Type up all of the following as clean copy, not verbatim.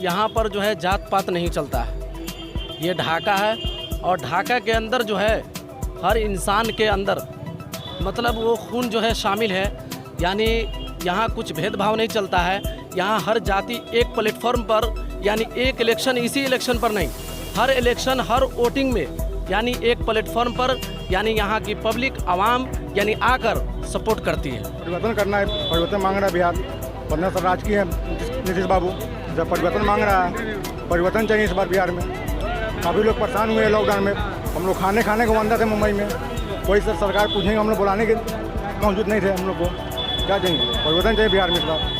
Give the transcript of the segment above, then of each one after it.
यहाँ पर जो है जात पात नहीं चलता है। ये ढाका है और ढाका के अंदर जो है हर इंसान के अंदर मतलब वो खून जो है शामिल है। यानी यहाँ कुछ भेदभाव नहीं चलता है। यहाँ हर जाति एक प्लेटफॉर्म पर, यानी एक इलेक्शन इसी इलेक्शन पर नहीं, हर इलेक्शन हर वोटिंग में यानी एक प्लेटफॉर्म पर, यानी यहाँ की पब्लिक आवाम यानी आकर सपोर्ट करती है। परिवर्तन करना है, परिवर्तन मांग रहा है बिहार। 15 साल राज किए हैं नीतीश बाबू, जब परिवर्तन मांग रहा है, परिवर्तन चाहिए इस बार बिहार में। काफ़ी लोग परेशान हुए लॉकडाउन में, हम लोग खाने को बंदा थे मुंबई में, कोई सर सरकार पूछेंगे, हम लोग बुलाने के मौजूद नहीं थे। हम लोग को क्या चाहिए, परिवर्तन चाहिए बिहार में इस बार।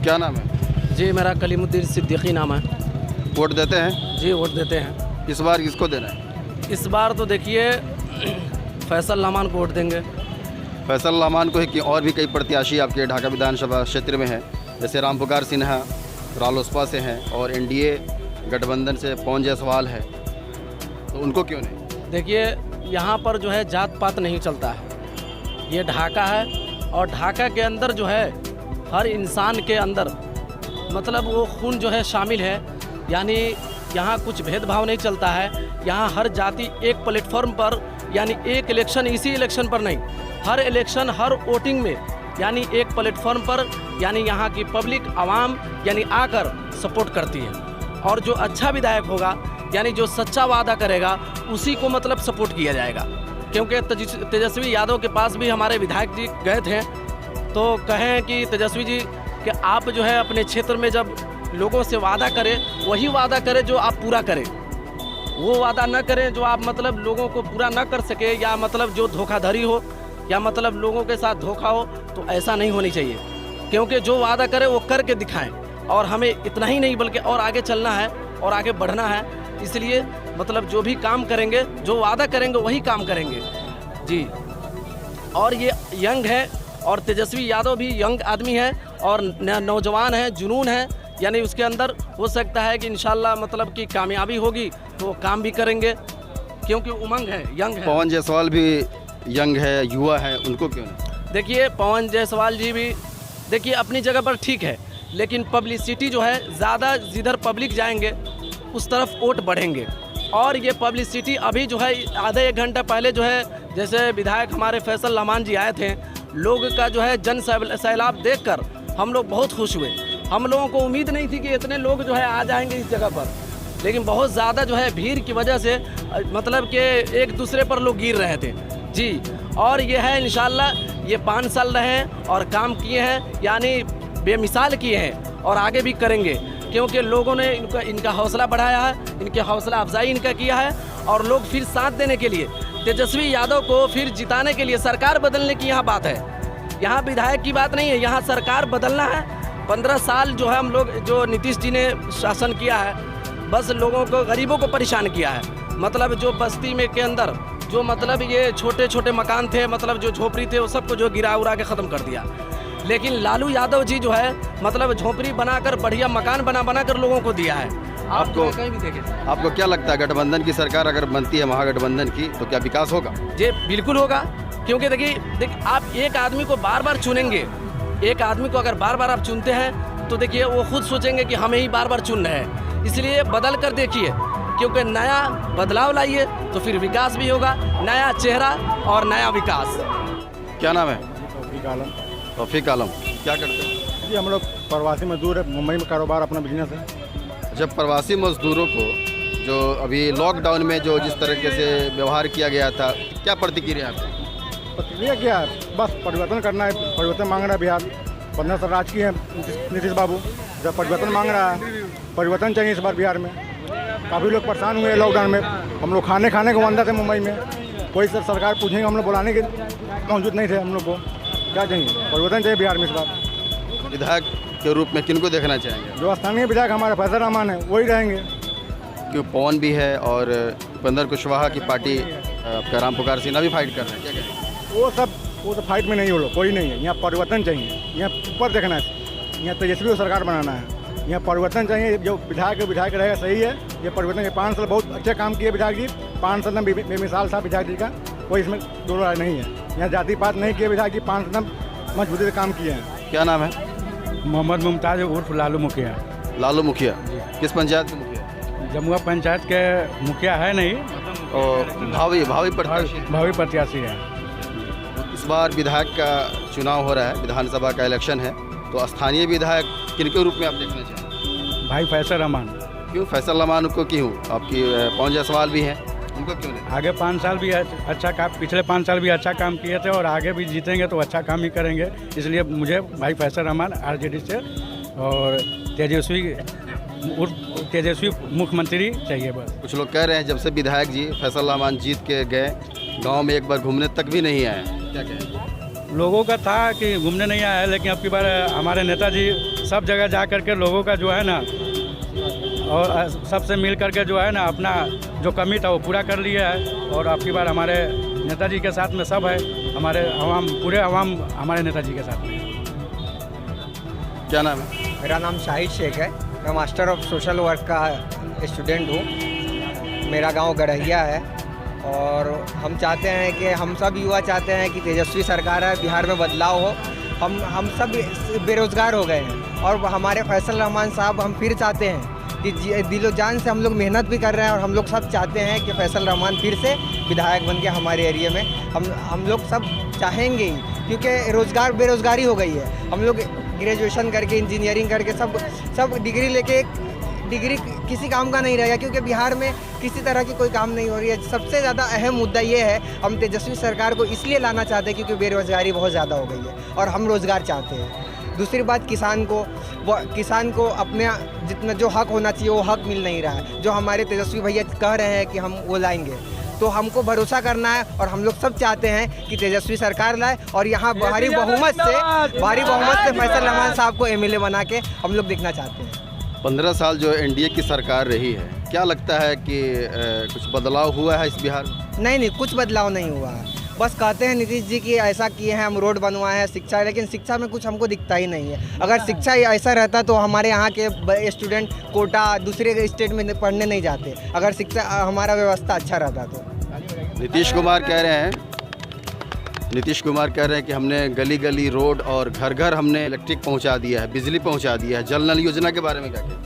क्या नाम है? जी मेरा कलीमुद्दीन सिद्दीकी नाम है। वोट देते हैं? जी वोट देते हैं। इस बार किसको देना है? इस बार तो देखिए फैसल रहमान को वोट देंगे। फैसल रहमान को ही कि और भी कई प्रत्याशी आपके ढाका विधानसभा क्षेत्र में हैं, जैसे रामपुकार सिन्हा रालोसपा से हैं और एनडीए गठबंधन से पवन जायसवाल है, तो उनको क्यों नहीं? देखिए यहाँ पर जो है जात पात नहीं चलता है। ये ढाका है और ढाका के अंदर जो है हर इंसान के अंदर मतलब वो खून जो है शामिल है। यानी यहाँ कुछ भेदभाव नहीं चलता है। यहाँ हर जाति एक प्लेटफॉर्म पर, यानी एक इलेक्शन इसी इलेक्शन पर नहीं, हर इलेक्शन हर वोटिंग में यानी एक प्लेटफॉर्म पर, यानी यहाँ की पब्लिक आवाम यानी आकर सपोर्ट करती है। और जो अच्छा विधायक होगा यानी जो सच्चा वादा करेगा उसी को मतलब सपोर्ट किया जाएगा। क्योंकि तेजस्वी यादव के पास भी हमारे विधायक जी गए थे, तो कहें कि तेजस्वी जी कि आप जो है अपने क्षेत्र में जब लोगों से वादा करें, वही वादा करें जो आप पूरा करें। वो वादा न करें जो आप मतलब लोगों को पूरा न कर सके, या मतलब जो धोखाधड़ी हो या मतलब लोगों के साथ धोखा हो, तो ऐसा नहीं होनी चाहिए। क्योंकि जो वादा करें वो करके दिखाएं। और हमें इतना ही नहीं बल्कि और आगे चलना है और आगे बढ़ना है। इसलिए मतलब जो भी काम करेंगे, जो वादा करेंगे वही काम करेंगे जी। और ये यंग है और तेजस्वी यादव भी यंग आदमी है और नौजवान है, जुनून है, यानी उसके अंदर हो सकता है कि इंशाल्लाह मतलब कि कामयाबी होगी तो काम भी करेंगे, क्योंकि उमंग है, यंग है। पवन जायसवाल भी यंग है, युवा है, उनको क्यों नहीं? देखिए पवन जायसवाल जी भी देखिए अपनी जगह पर ठीक है, लेकिन पब्लिसिटी जो है ज़्यादा जिधर पब्लिक जाएंगे उस तरफ वोट बढ़ेंगे। और ये पब्लिसिटी अभी जो है आधे एक घंटा पहले जो है, जैसे विधायक हमारे फैसल रहमान जी आए थे, लोग का जो है जन सैलाब देखकर हम लोग बहुत खुश हुए। हम लोगों को उम्मीद नहीं थी कि इतने लोग जो है आ जाएंगे इस जगह पर, लेकिन बहुत ज़्यादा जो है भीड़ की वजह से मतलब कि एक दूसरे पर लोग गिर रहे थे जी। और ये है इंशाल्लाह ये 5 साल रहे हैं और काम किए हैं, यानी बेमिसाल किए हैं और आगे भी करेंगे, क्योंकि लोगों ने इनका हौसला बढ़ाया है, इनके हौसला अफजाई इनका किया है। और लोग फिर साथ देने के लिए, तेजस्वी यादव को फिर जिताने के लिए सरकार बदलने की यहाँ बात है। यहाँ विधायक की बात नहीं है, यहाँ सरकार बदलना है। 15 साल जो है हम लोग जो नीतीश जी ने शासन किया है, बस लोगों को गरीबों को परेशान किया है। मतलब जो बस्ती में के अंदर जो मतलब ये छोटे छोटे मकान थे, मतलब जो झोपड़ी थे, वो सबको जो गिरा उरा के ख़त्म कर दिया। लेकिन लालू यादव जी जो है मतलब झोपड़ी बनाकर बढ़िया मकान बना कर लोगों को दिया है। आपको कहीं भी देखें, आपको क्या लगता है गठबंधन की सरकार अगर बनती है महागठबंधन की, तो क्या विकास होगा? जी बिल्कुल होगा। क्योंकि देखिए आप एक आदमी को बार बार चुनेंगे, एक आदमी को अगर बार बार आप चुनते हैं तो देखिए वो खुद सोचेंगे कि हमें ही बार बार चुन रहे हैं। इसलिए बदल कर देखिए, क्योंकि नया बदलाव लाइए तो फिर विकास भी होगा, नया चेहरा और नया विकास। क्या नाम है? तौफीक आलम। तौफीक आलम, क्या करते हैं? जी हम लोग प्रवासी मजदूर है, मुंबई में कारोबार अपना बिजनेस है। जब प्रवासी मजदूरों को जो अभी लॉकडाउन में जो जिस तरीके से व्यवहार किया गया था, क्या प्रतिक्रिया आपकी? प्रतिक्रिया क्या है, बस परिवर्तन करना है, परिवर्तन मांग रहा है बिहार। 15 साल राज किए हैं नीतीश बाबू, जब परिवर्तन मांग रहा है, परिवर्तन चाहिए इस बार बिहार में। काफ़ी लोग परेशान हुए लॉकडाउन में, हम लोग खाने को बंदा थे मुंबई में, कोई सर सरकार पूछेंगे, हम लोग बुलाने के मौजूद नहीं थे। हम लोग को क्या चाहिए, परिवर्तन चाहिए बिहार में इस बार। विधायक के रूप में किनको देखना चाहेंगे? जो स्थानीय विधायक हमारे फैसल रहमान है वही रहेंगे। क्यों पवन भी है और उपेंद्र कुशवाहा की पार्टी आपका रामपुकार सिन्हा भी फाइट कर रहे हैं, क्या कहेंगे? वो तो फाइट में नहीं हो, कोई नहीं है। यहाँ परिवर्तन चाहिए, यहाँ ऊपर देखना है, यहाँ तेजस्वी को सरकार बनाना है, यहाँ परिवर्तन चाहिए। जो विधायक रहेगा सही है। ये परिवर्तन के 5 साल बहुत अच्छे काम किए विधायक जी, 5 साल में बेमिसाल था विधायक जी का, कोई इसमें दो राय नहीं है। यहाँ जाति पात नहीं किए विधायक जी, 5 साल मजबूती से काम किए हैं। क्या नाम है? मोहम्मद मुमताज़ उर्फ लालू मुखिया। लालू मुखिया किस पंचायत के मुखिया? जमुआ पंचायत के मुखिया है नहीं, और भावी प्रत्याशी है। इस बार विधायक का चुनाव हो रहा है, विधानसभा का इलेक्शन है, तो स्थानीय विधायक किनके रूप में आप देखना चाहेंगे? भाई फैसल रहमान। क्यों फैसल रहमान को क्यों? आपकी 5 जायसवाल भी हैं, उनको क्यों नहीं? आगे 5 साल भी अच्छा काम, पिछले 5 साल भी अच्छा काम किए थे और आगे भी जीतेंगे तो अच्छा काम ही करेंगे, इसलिए मुझे भाई फैसल रहमान आरजेडी से और तेजस्वी मुख्यमंत्री चाहिए बस। कुछ लोग कह रहे हैं जब से विधायक जी फैसल रहमान जीत के गए, गांव में एक बार घूमने तक भी नहीं आए, क्या कहें? लोगों का था कि घूमने नहीं आया है, लेकिन अब की बार हमारे नेताजी सब जगह जा करके लोगों का जो है ना, और सबसे मिल करके जो है ना, अपना जो कमी था वो पूरा कर लिया है। और अब की बार हमारे नेताजी के साथ में सब है, हमारे अवाम, पूरे अवाम हमारे नेताजी के साथ में। क्या नाम है? मेरा नाम शाहिद शेख है। मैं मास्टर ऑफ सोशल वर्क का स्टूडेंट हूँ। मेरा गांव गड़हिया है और हम चाहते हैं कि हम सब युवा चाहते हैं कि तेजस्वी सरकार है, बिहार में बदलाव हो। हम सब बेरोज़गार हो गए हैं और हमारे फैसल रहमान साहब, हम फिर चाहते हैं कि दिलो जान से हम लोग मेहनत भी कर रहे हैं और हम लोग सब चाहते हैं कि फैसल रहमान फिर से विधायक बन के हमारे एरिया में हम लोग सब चाहेंगे ही, क्योंकि बेरोज़गारी हो गई है। हम लोग ग्रेजुएशन करके, इंजीनियरिंग करके सब डिग्री लेके, डिग्री किसी काम का नहीं रहेगा, क्योंकि बिहार में किसी तरह की कोई काम नहीं हो रही है। सबसे ज़्यादा अहम मुद्दा ये है, हम तेजस्वी सरकार को इसलिए लाना चाहते हैं क्योंकि बेरोज़गारी बहुत ज़्यादा हो गई है और हम रोज़गार चाहते हैं। दूसरी बात, किसान को अपने जितना जो हक होना चाहिए वो हक मिल नहीं रहा है। जो हमारे तेजस्वी भैया कह रहे हैं कि हम वो लाएंगे, तो हमको भरोसा करना है और हम लोग सब चाहते हैं कि तेजस्वी सरकार लाए और यहाँ भारी बहुमत से फैसल रहमान साहब को एमएलए बना के हम लोग देखना चाहते हैं। 15 साल जो एनडीए की सरकार रही है, क्या लगता है कि कुछ बदलाव हुआ है इस बिहार में? नहीं, कुछ बदलाव नहीं हुआ है। बस कहते हैं नीतीश जी कि ऐसा किए हैं, हम रोड बनवाए हैं, शिक्षा, लेकिन शिक्षा में कुछ हमको दिखता ही नहीं है। अगर शिक्षा ऐसा रहता तो हमारे यहाँ के स्टूडेंट कोटा दूसरे स्टेट में पढ़ने नहीं जाते, अगर शिक्षा हमारा व्यवस्था अच्छा रहता तो। नीतीश कुमार कह रहे हैं कि हमने गली गली रोड और घर घर हमने इलेक्ट्रिक पहुंचा दिया है, बिजली पहुंचा दिया है। जल नल योजना के बारे में क्या कहें?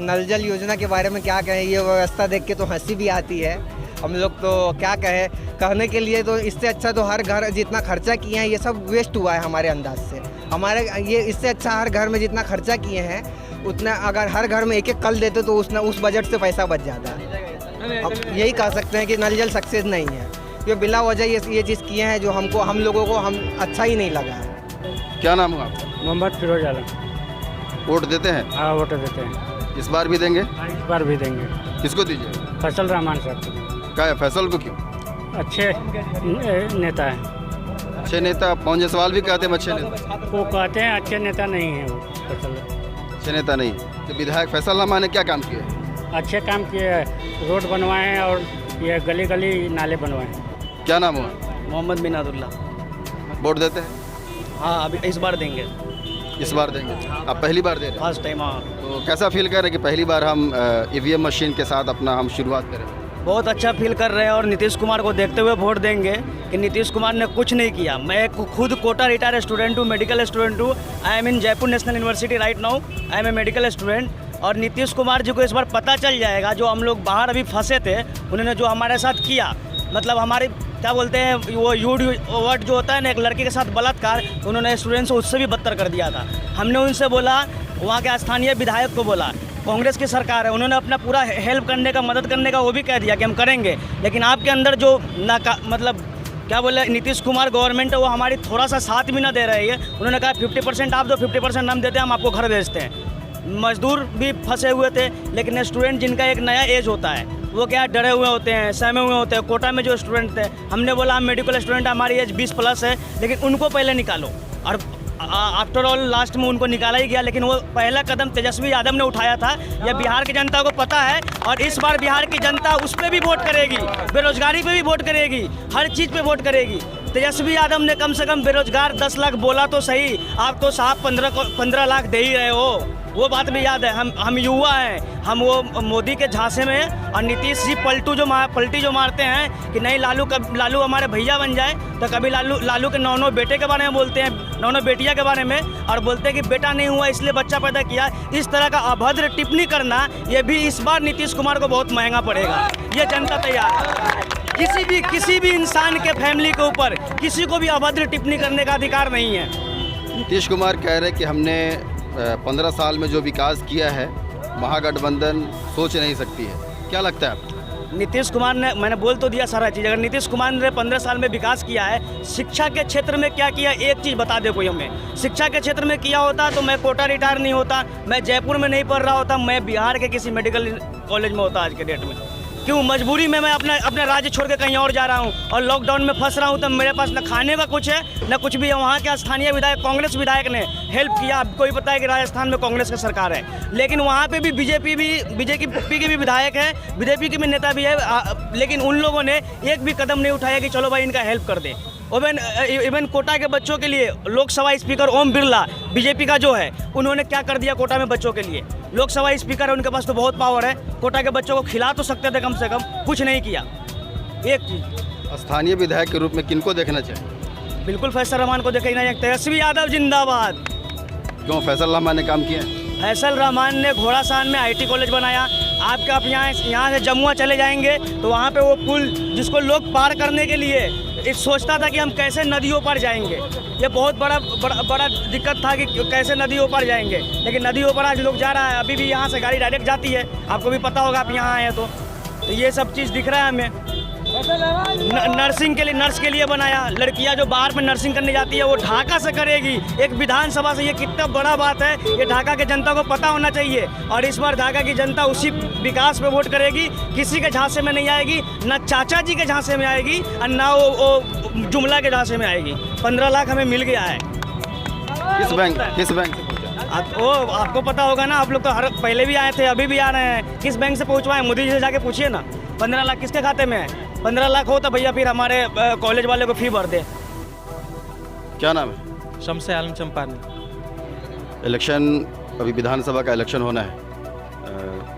नल जल योजना के बारे में क्या कहें, ये व्यवस्था देख के तो हंसी भी आती है। हम लोग तो क्या कहने के लिए, तो इससे अच्छा तो हर घर जितना खर्चा किए हैं ये सब वेस्ट हुआ है हमारे अंदाज से। हमारे ये इससे अच्छा हर घर में जितना खर्चा किए हैं उतना, अगर हर घर में एक एक कल देते तो उस बजट से पैसा बच जाता है। अब यही कह सकते हैं कि नल जल सक्सेस नहीं है, ये बिला वजह ये चीज़ किए हैं जो हम लोगों को अच्छा ही नहीं लगा है। क्या नाम हुआ आपका? मोहम्मद फिरोज आलम। वोट देते हैं? हाँ, वोट देते हैं। इस बार भी देंगे? इस बार भी देंगे। किसको दीजिए? फैसल रहमान साहब। क्या है फैसल को? क्यों? अच्छे नेता है। अच्छे नेता? 5 जायसवाल भी कहते हैं अच्छे नेता। वो कहते हैं अच्छे नेता नहीं है वो फैसल। अच्छे नेता नहीं? तो विधायक फैसल रहमान ने क्या काम किए? अच्छे काम किए, रोड बनवाए हैं और ये गली गली नाले बनवाए हैं। क्या नाम हुआ? मोहम्मद बिनादुल्ला। वोट देते हैं? हाँ, अभी इस बार देंगे। इस बार देंगे? आप पहली बार दे रहे हैं? First time. हाँ। तो कैसा फील कर रहे हैं कि पहली बार हम ईवीएम मशीन के साथ हम शुरुआत करें? बहुत अच्छा फील कर रहे हैं और नीतीश कुमार को देखते हुए वोट देंगे कि नीतीश कुमार ने कुछ नहीं किया। मैं खुद कोटा रिटायर स्टूडेंट हूँ, मेडिकल स्टूडेंट हूँ। I am in Jaipur national university right now. I am a medical student. और नीतीश कुमार जी को इस बार पता चल जाएगा, जो हम लोग बाहर अभी फंसे थे, उन्होंने जो हमारे साथ किया, मतलब हमारे क्या बोलते हैं वो वर्ड जो होता है ना, एक लड़के के साथ बलात्कार, उन्होंने स्टूडेंट से उससे भी बदतर कर दिया था। हमने उनसे बोला, वहाँ के स्थानीय विधायक को बोला, कांग्रेस की सरकार है, उन्होंने अपना पूरा हेल्प करने का, मदद करने का वो भी कह दिया कि हम करेंगे। लेकिन आपके अंदर जो मतलब क्या बोले नीतीश कुमार गवर्नमेंट है, वो हमारी थोड़ा सा साथ भी ना दे रही है। उन्होंने कहा 50% आप दो, 50% हम देते हैं, हम आपको घर भेजते हैं। मजदूर भी फंसे हुए थे, लेकिन स्टूडेंट जिनका एक नया एज होता है वो क्या डरे हुए होते हैं, सहमे हुए होते हैं। कोटा में जो स्टूडेंट थे, हमने बोला हम मेडिकल स्टूडेंट, हमारी एज 20+ है, लेकिन उनको पहले निकालो। और आफ्टर ऑल लास्ट में उनको निकाला ही गया, लेकिन वो पहला कदम तेजस्वी यादव ने उठाया था। यह बिहार की जनता को पता है और इस बार बिहार की जनता उस पर भी वोट करेगी, बेरोजगारी पे भी वोट करेगी, हर चीज़ पे वोट करेगी। तेजस्वी यादव ने कम से कम बेरोजगार 10 लाख बोला तो सही, आप तो साहब 15 लाख दे ही रहे हो। वो बात भी याद है, हम युवा हैं, हम वो मोदी के झांसे में हैं और नीतीश जी पलटी जो मारते हैं कि नहीं लालू हमारे भैया बन जाए, तो कभी लालू के 9 बेटे के बारे में बोलते हैं, 9 बेटियां के बारे में, और बोलते हैं कि बेटा नहीं हुआ इसलिए बच्चा पैदा किया। इस तरह का अभद्र टिप्पणी करना ये भी इस बार नीतीश कुमार को बहुत महंगा पड़ेगा। ये जनता तैयार है। किसी भी इंसान के फैमिली के ऊपर किसी को भी अभद्र टिप्पणी करने का अधिकार नहीं है। नीतीश कुमार कह रहे हैं कि हमने 15 साल में जो विकास किया है महागठबंधन सोच नहीं सकती है, क्या लगता है आपको? नीतीश कुमार ने, मैंने बोल तो दिया सारा चीज़, अगर नीतीश कुमार ने 15 साल में विकास किया है, शिक्षा के क्षेत्र में क्या किया, एक चीज़ बता दे कोई हमें। शिक्षा के क्षेत्र में किया होता तो मैं कोटा रिटायर नहीं होता, मैं जयपुर में नहीं पढ़ रहा होता, मैं बिहार के किसी मेडिकल कॉलेज में होता आज के डेट में। क्यों मजबूरी में मैं अपने राज्य छोड़ के कहीं और जा रहा हूँ और लॉकडाउन में फंस रहा हूँ, तो मेरे पास न खाने का कुछ है न कुछ भी है। वहाँ के स्थानीय विधायक, कांग्रेस विधायक ने हेल्प किया। आपको ही पता है कि राजस्थान में कांग्रेस की सरकार है, लेकिन वहाँ पे भी बीजेपी के भी विधायक हैं, बीजेपी के भी नेता भी है, लेकिन उन लोगों ने एक भी कदम नहीं उठाया कि चलो भाई इनका हेल्प कर दें। इवन कोटा के बच्चों के लिए लोकसभा स्पीकर ओम बिरला बीजेपी का जो है, उन्होंने क्या कर दिया कोटा में बच्चों के लिए। लोकसभा स्पीकर है, उनके पास तो बहुत पावर है, कोटा के बच्चों को खिला तो सकते थे कम से कम, कुछ नहीं किया। एक चीज़, स्थानीय विधायक के रूप में किनको देखना चाहिए? बिल्कुल फैसल रहमान को देखना चाहिए। तेजस्वी यादव जिंदाबाद। क्यों फैसल रहमान ने काम किया? फैसल रहमान ने घोड़ासान में IT कॉलेज बनाया। आपके आप यहाँ से जमुआ चले जाएंगे तो वहाँ पे वो पुल जिसको लोग पार करने के लिए सोचता था कि हम कैसे नदियों पर जाएंगे, ये बहुत बड़ा दिक्कत था कि कैसे नदियों पर जाएंगे, लेकिन नदियों पर आज लोग जा रहा है। अभी भी यहाँ से गाड़ी डायरेक्ट जाती है, आपको भी पता होगा, आप यहाँ आए हैं तो ये सब चीज़ दिख रहा है हमें। नर्स के लिए बनाया, लड़कियां जो बाहर में नर्सिंग करने जाती है वो ढाका से करेगी, एक विधानसभा से। ये कितना बड़ा बात है, ये ढाका के जनता को पता होना चाहिए। और इस बार ढाका की जनता उसी विकास पे वोट करेगी, किसी के झांसे में नहीं आएगी, ना चाचा जी के झांसे में आएगी और ना वो जुमला के झांसे में आएगी। 15 लाख हमें मिल गया है। किस बैंक से पहुंचा? आपको पता होगा ना, आप लोग तो पहले भी आए थे, अभी भी आ रहे हैं। किस बैंक से पहुँचवाए, मोदी जी से जाके पूछिए ना। 15 लाख किसके खाते में है? 15 लाख हो तो भैया फिर हमारे कॉलेज वाले को फी भर दे। क्या नाम है? शमसे आलम चंपानी। इलेक्शन, अभी विधानसभा का इलेक्शन होना है,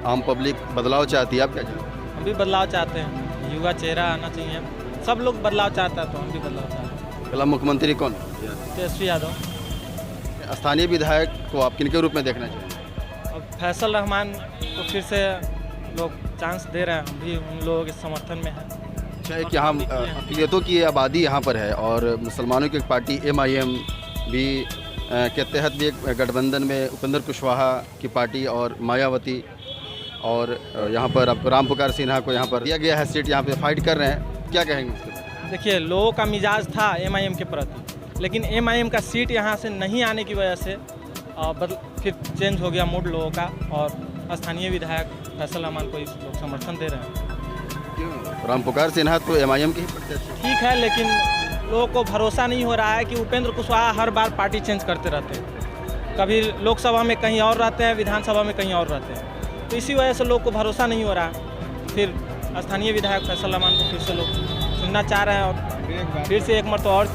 आम पब्लिक बदलाव चाहती है, आप क्या चाहते हैं? हम भी बदलाव चाहते हैं, युवा चेहरा आना चाहिए, सब लोग बदलाव चाहता है तो हम भी बदलाव चाहते हैं। पहला मुख्यमंत्री कौन? तेजस्वी यादव। स्थानीय विधायक को आप किनके रूप में देखना चाहिए? अब फैसल रहमान को फिर से लोग चांस दे रहे हैं, हम भी उन लोगों के समर्थन में हैं। अच्छा, कि हम अक़लियतों की आबादी यहाँ पर है और मुसलमानों की एक पार्टी MIM भी के तहत भी एक गठबंधन में उपेंद्र कुशवाहा की पार्टी और मायावती, और यहाँ पर आपको राम पुकार सिन्हा को यहाँ पर दिया गया है सीट, यहाँ पे फाइट कर रहे हैं, क्या कहेंगे उसके बारे? देखिए, लोगों का मिजाज था MIM के प्रति, लेकिन MIM का सीट यहाँ से नहीं आने की वजह से फिर चेंज हो गया मूड लोगों का, और स्थानीय विधायक फैसल रहमान को इस लोग समर्थन दे रहे हैं। क्यों? राम पुकार सिन्हा तो MIM के ही प्रत्याशी। ठीक है, लेकिन लोगों को भरोसा नहीं हो रहा है कि उपेंद्र कुशवाहा हर बार पार्टी चेंज करते रहते हैं, कभी लोकसभा में कहीं और रहते हैं, विधानसभा में कहीं और रहते हैं, तो इसी वजह से लोग को भरोसा नहीं हो रहा है। फिर स्थानीय विधायक फैसल रहमान को फिर से लोग सुनना चाह रहे हैं और फिर से एक मरतबा और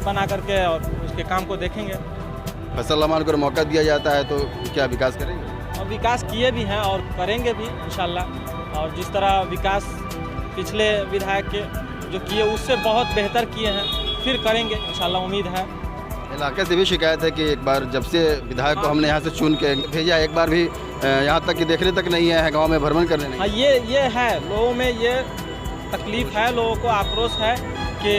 बना करके और उसके काम को देखेंगे। फैसल रहमान को मौका दिया जाता है तो क्या विकास करेंगे? और विकास किए भी हैं और करेंगे भी इंशाल्लाह, और जिस तरह विकास पिछले विधायक के जो किए उससे बहुत बेहतर किए हैं, फिर करेंगे इंशाल्लाह, उम्मीद है। इलाके से भी शिकायत है कि एक बार जब से विधायक को हमने यहाँ से चुन के भेजा, एक बार भी यहाँ तक कि देखने तक नहीं है, गांव में भ्रमण करने नहीं। हाँ, ये है, लोगों में ये तकलीफ़ है, लोगों को आक्रोश है कि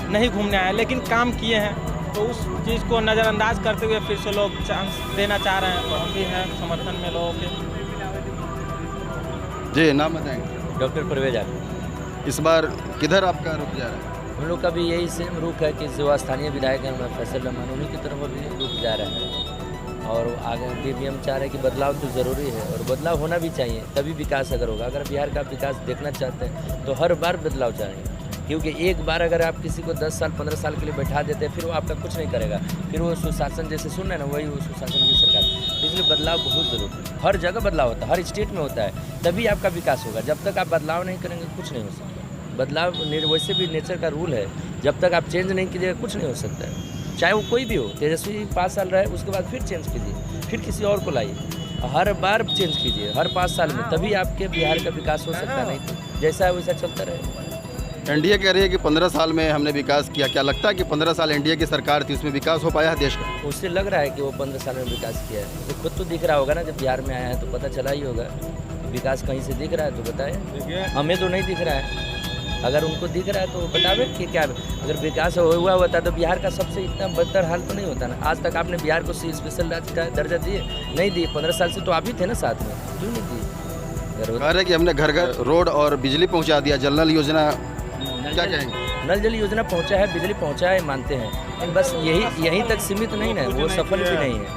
नहीं घूमने आए, लेकिन काम किए हैं, तो उस चीज़ को नज़रअंदाज करते हुए फिर से लोग चांस देना चाह रहे हैं, तो हम भी हैं समर्थन में लोगों के। जी, नाम बताएंगे? डॉक्टर परवेज आलम। इस बार किधर आपका रुख जा रहा है? हम लोग का भी यही सेम रुख है कि जो स्थानीय विधायक हैं फैसल रहमान, उन्हीं की तरफ अभी रुख जा रहा है, और आगे भी हम चाह रहे हैं कि बदलाव तो ज़रूरी है और बदलाव होना भी चाहिए, तभी विकास अगर होगा। अगर बिहार का विकास देखना चाहते हैं तो हर बार बदलाव चाहिए, क्योंकि एक बार अगर आप किसी को 10 साल 15 साल के लिए बैठा देते हैं, फिर वो आपका कुछ नहीं करेगा, फिर वो सुशासन जैसे सुन रहे हैं ना, वही वो सुशासन की सरकार। इसलिए बदलाव बहुत ज़रूरी है, हर जगह बदलाव होता है, हर स्टेट में होता है, तभी आपका विकास होगा। जब तक आप बदलाव नहीं करेंगे कुछ नहीं हो सकता। बदलाव वैसे भी नेचर का रूल है, जब तक आप चेंज नहीं कीजिएगा कुछ नहीं हो सकता है। चाहे वो कोई भी हो, तेजस्वी 5 साल रहे, उसके बाद फिर चेंज कीजिए, फिर किसी और को लाइए, हर बार चेंज कीजिए, हर 5 साल में, तभी आपके बिहार का विकास हो सकता है। नहीं तो जैसा है वैसा चलता रहे। एनडीए कह रही है कि 15 साल में हमने विकास किया। क्या लगता है कि 15 साल एनडीए की सरकार थी, उसमें विकास हो पाया है देश का? उससे लग रहा है कि वो 15 साल में विकास किया है। तो खुद तो दिख रहा होगा ना, जब बिहार में आया है तो पता चला ही होगा। विकास कहीं से दिख रहा है तो बताएं, हमें तो नहीं दिख रहा है। अगर उनको दिख रहा है तो बतावे कि क्या, अगर विकास हुआ होता तो बिहार का सबसे इतना बदतर हाल तो नहीं होता ना। आज तक आपने बिहार को स्पेशल राज्य का दर्जा दिए नहीं दिए? 15 साल से तो आप ही थे ना साथ में, क्यों नहीं दिए? कह रहे कि हमने घर घर रोड और बिजली पहुंचा दिया, जल नल योजना, क्या कहेंगे? नल जल योजना पहुंचा है, बिजली पहुंचा है, मानते हैं, लेकिन बस यहीं तक सीमित नहीं ना, वो सफल भी नहीं है,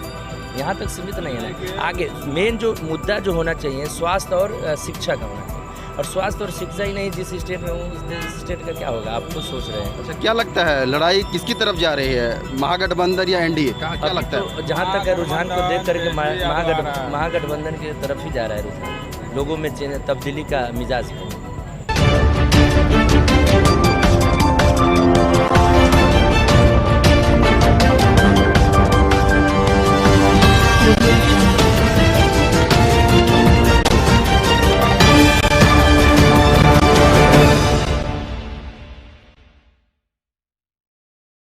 यहाँ तक सीमित नहीं है ना। आगे मेन जो मुद्दा जो होना चाहिए स्वास्थ्य और शिक्षा का होना चाहिए, और स्वास्थ्य और शिक्षा ही नहीं जिस स्टेट में हूँ उस स्टेट का क्या होगा, आप खुद सोच रहे हैं। अच्छा, क्या लगता है लड़ाई किसकी तरफ जा रही है, महागठबंधन या एनडीए? क्या लगता है? तो जहाँ तक है रुझान को देख करके महागठबंधन की तरफ ही जा रहा है रुझान, लोगों में तब्दीली का मिजाज है।